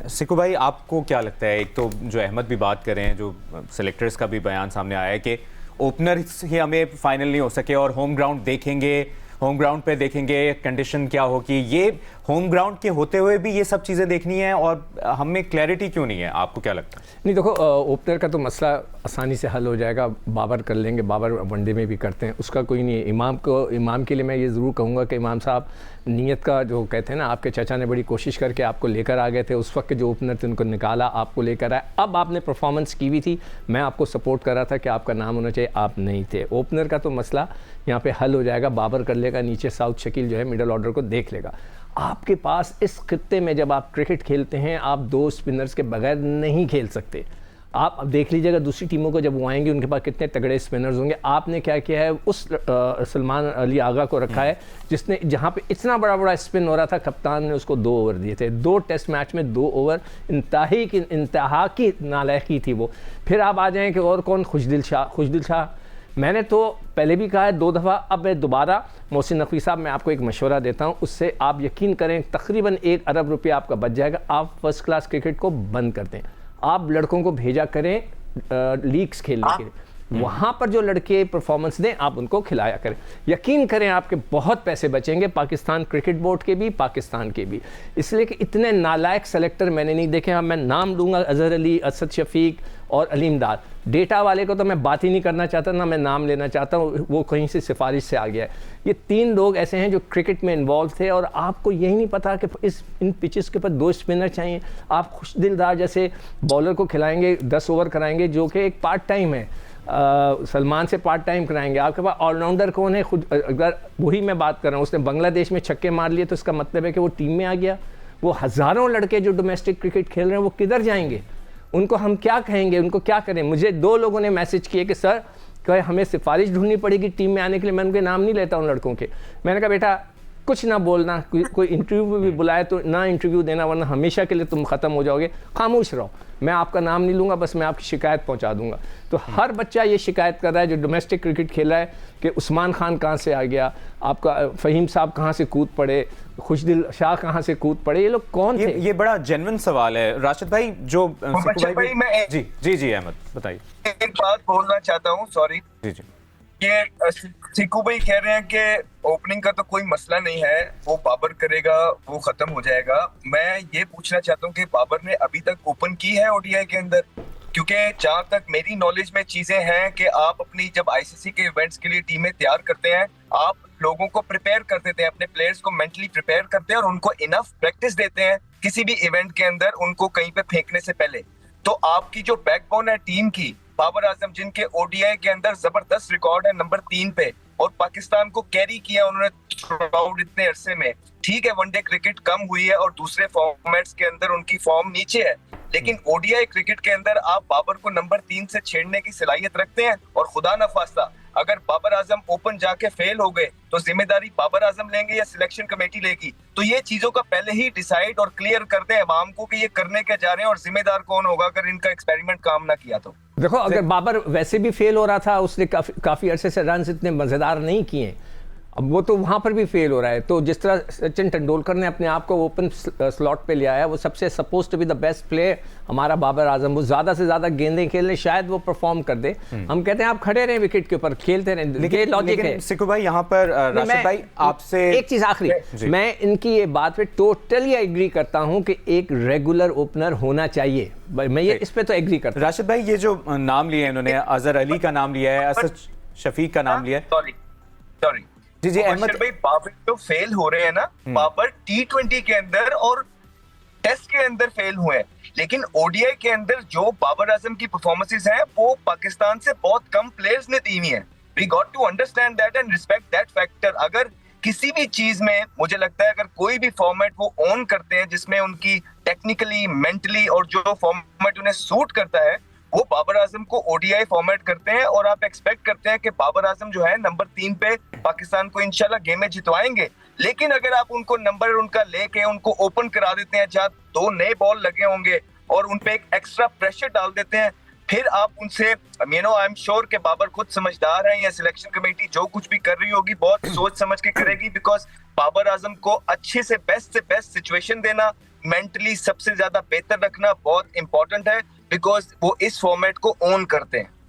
सिकू भाई, आपको क्या लगता है, एक तो जो अहमद भी बात कर रहे हैं, जो सेलेक्टर्स का भी बयान सामने आया है कि ओपनर ही हमें फाइनल नहीं हो सके और होम ग्राउंड देखेंगे, होम ग्राउंड पे देखेंगे कंडीशन क्या होगी, ये होम ग्राउंड के होते हुए भी ये सब चीज़ें देखनी है और हमें क्लैरिटी क्यों नहीं है? आपको क्या लगता है? नहीं देखो, ओपनर का तो मसला आसानी से हल हो जाएगा, बाबर कर लेंगे, बाबर वनडे में भी करते हैं, उसका कोई नहीं है। इमाम के लिए मैं ये ज़रूर कहूँगा कि इमाम साहब नीयत का जो कहते हैं ना, आपके चाचा ने बड़ी कोशिश करके आपको लेकर आ गए थे, उस वक्त के जो ओपनर थे उनको निकाला, आपको लेकर आए, अब आपने परफॉर्मेंस की भी थी, मैं आपको सपोर्ट कर रहा था कि आपका नाम होना चाहिए, आप नहीं थे। ओपनर का तो मसला यहाँ पे हल हो जाएगा, बाबर कर लेगा, नीचे साउथ शकील जो है मिडल ऑर्डर को देख लेगा। आपके पास इस खित्ते में जब आप क्रिकेट खेलते हैं, आप दो स्पिनर्स के बगैर नहीं खेल सकते। आप अब देख लीजिएगा दूसरी टीमों को जब वो आएंगे उनके पास कितने तगड़े स्पिनर्स होंगे। आपने क्या किया है, उस सलमान अली आगा को रखा है जिसने, जहाँ पे इतना बड़ा बड़ा स्पिन हो रहा था, कप्तान ने उसको 2 ओवर दिए थे। 2 टेस्ट मैच में 2 ओवर, इंतहा की नालायकी थी वो। फिर आप आ जाएँ कि और कौन, खुशदिल शाह। मैंने तो पहले भी कहा है 2 दफ़ा, अब मैं दोबारा, मोहसिन नकवी साहब मैं आपको एक मशवरा देता हूँ, उससे आप यकीन करें तकरीबन 1 अरब रुपया आपका बच जाएगा। आप फर्स्ट क्लास क्रिकेट को बंद कर दें, आप लड़कों को भेजा करें लीग्स खेलने के लिए, वहाँ पर जो लड़के परफॉर्मेंस दें आप उनको खिलाया करें। यकीन करें आपके बहुत पैसे बचेंगे, पाकिस्तान क्रिकेट बोर्ड के भी, पाकिस्तान के भी। इसलिए कि इतने नालायक सेलेक्टर मैंने नहीं देखे। हाँ, मैं नाम लूँगा, अजहर अली, असद शफीक और अलीम दार। डेटा वाले को तो मैं बात ही नहीं करना चाहता, ना मैं नाम लेना चाहता हूँ, वो कहीं से सिफारिश से आ गया है। ये 3 लोग ऐसे हैं जो क्रिकेट में इन्वॉल्व थे और आपको यही नहीं पता कि इन पिचेस के ऊपर 2 स्पिनर चाहिए। आप खुशदिलदार जैसे बॉलर को खिलाएंगे, 10 ओवर कराएंगे, जो कि एक पार्ट टाइम है, सलमान से पार्ट टाइम कराएंगे। आपके पास ऑलराउंडर कौन है? खुद अगर वही मैं बात कर रहा हूँ, उसने बांग्लादेश में छक्के मार लिए तो इसका मतलब है कि वो टीम में आ गया। वो हज़ारों लड़के जो डोमेस्टिक क्रिकेट खेल रहे हैं वो किधर जाएंगे? उनको हम क्या कहेंगे, उनको क्या करें? मुझे 2 लोगों ने मैसेज किए कि सर कहे हमें सिफारिश ढूंढनी पड़ेगी टीम में आने के लिए। मैं उनके नाम नहीं लेता उन लड़कों के। मैंने कहा बेटा कुछ ना बोलना, कोई इंटरव्यू भी बुलाए तो ना इंटरव्यू देना, वरना हमेशा के लिए तुम ख़त्म हो जाओगे। खामोश रहो, मैं आपका नाम नहीं लूँगा, बस मैं आपकी शिकायत पहुँचा दूँगा। तो हर बच्चा ये शिकायत कर रहा है जो डोमेस्टिक क्रिकेट खेल रहा है कि उस्मान खान कहाँ से आ गया, आपका फ़हीम साहब कहाँ से कूद पड़े, खुशदिल शाह कहाँ से कूद पड़े, ये लोग कौन थे? ये बड़ा जेन्युइन सवाल है राशिद भाई। जो भाई मैं जी अहमद बताइए। एक बात बोलना चाहता हूँ, सॉरी जी ये सिकू भाई कह रहे हैं कि ओपनिंग का तो कोई मसला नहीं है, वो बाबर करेगा, वो खत्म हो जाएगा। मैं ये पूछना चाहता हूँ कि बाबर ने अभी तक ओपन की है ओडीआई के अंदर? क्योंकि जहां तक मेरी नॉलेज में चीजें हैं कि आप अपनी जब आईसीसी के इवेंट्स के लिए टीमें तैयार करते हैं, आप लोगों को प्रिपेयर कर देते हैं, अपने प्लेयर्स को मेंटली प्रिपेयर करते हैं और उनको इनफ प्रैक्टिस देते हैं किसी भी इवेंट के अंदर उनको कहीं पे फेंकने से पहले। तो आपकी जो बैकबोन है टीम की, बाबर आजम जिनके ओडीआई के अंदर जबरदस्त रिकॉर्ड है नंबर 3 पे, और पाकिस्तान को कैरी किया उन्होंने थ्रू आउट इतने अरसे में। ठीक है, वनडे क्रिकेट कम हुई है और दूसरे फॉर्मेट्स के अंदर उनकी फॉर्म नीचे है, लेकिन ओडीआई क्रिकेट के अंदर आप बाबर को नंबर 3 से छेड़ने की सलाहियत रखते हैं। और खुदा न खास्ता अगर बाबर आजम ओपन जाके फेल हो गए तो जिम्मेदारी बाबर आजम लेंगे या सिलेक्शन कमेटी लेगी? तो ये चीजों का पहले ही डिसाइड और क्लियर कर दें अवाम को कि ये करने के जा रहे हैं और जिम्मेदार कौन होगा अगर इनका एक्सपेरिमेंट काम ना किया तो। देखो, अगर बाबर वैसे भी फेल हो रहा था, उसने काफी अरसे से रन इतने मजेदार नहीं किए, अब वो तो वहाँ पर भी फेल हो रहा है। तो जिस तरह सचिन तेंदुलकर ने अपने आप को ओपन स्लॉट पे लिया है, वो सबसे suppose to be the best player हमारा बाबर आजम, वो ज़्यादा से ज़्यादा गेंदें खेलने, शायद वो परफॉर्म कर दे। हम कहते हैं आप खड़े रहें विकेट के ऊपर, खेलते रहें, ये लॉजिक है। सिकू भाई यहाँ पर राशिद भाई आपसे एक चीज़ आखिरी, मैं इनकी ये बात पे टोटली एग्री करता हूँ कि एक रेगुलर ओपनर होना चाहिए, मैं ये इस पे तो एग्री करता हूँ। राशिद भाई ये जो नाम लिया है इन्होंने, अजहर अली का नाम लिया है, असद शफीक का नाम लिया है। सॉरी जी अहमद भाई, बाबर जो फेल हो रहे हैं ना, बाबर T20 के अंदर और टेस्ट के अंदर फेल हुए हैं, लेकिन ओडीआई के अंदर जो बाबर आजम की परफॉर्मेंसेस हैं वो पाकिस्तान से बहुत कम प्लेयर्स ने दी हुई हैं। We got to understand that and respect that factor. अगर किसी भी चीज में मुझे लगता है अगर कोई भी फॉर्मेट वो ऑन करते हैं जिसमें उनकी टेक्निकली, मेंटली और जो फॉर्मेट उन्हें सूट करता है, वो बाबर आजम को ओडीआई फॉर्मेट करते हैं। और आप एक्सपेक्ट करते हैं कि बाबर आजम जो है नंबर 3 पे पाकिस्तान को इंशाल्लाह गेम में जितवाएंगे। लेकिन अगर आप उनको नंबर उनका लेके उनको ओपन करा देते हैं जहाँ 2 नए बॉल लगे होंगे और उनपे एक एक्स्ट्रा प्रेशर डाल देते हैं, फिर आप उनसे आई एम श्योर कि बाबर खुद समझदार है, या सिलेक्शन कमेटी जो कुछ भी कर रही होगी बहुत सोच समझ के करेगी, बिकॉज बाबर आजम को अच्छे से बेस्ट सिचुएशन देना, मेंटली सबसे ज्यादा बेहतर रखना बहुत इंपॉर्टेंट है, बिकॉज वो इस फॉर्मेट को ओन करते हैं।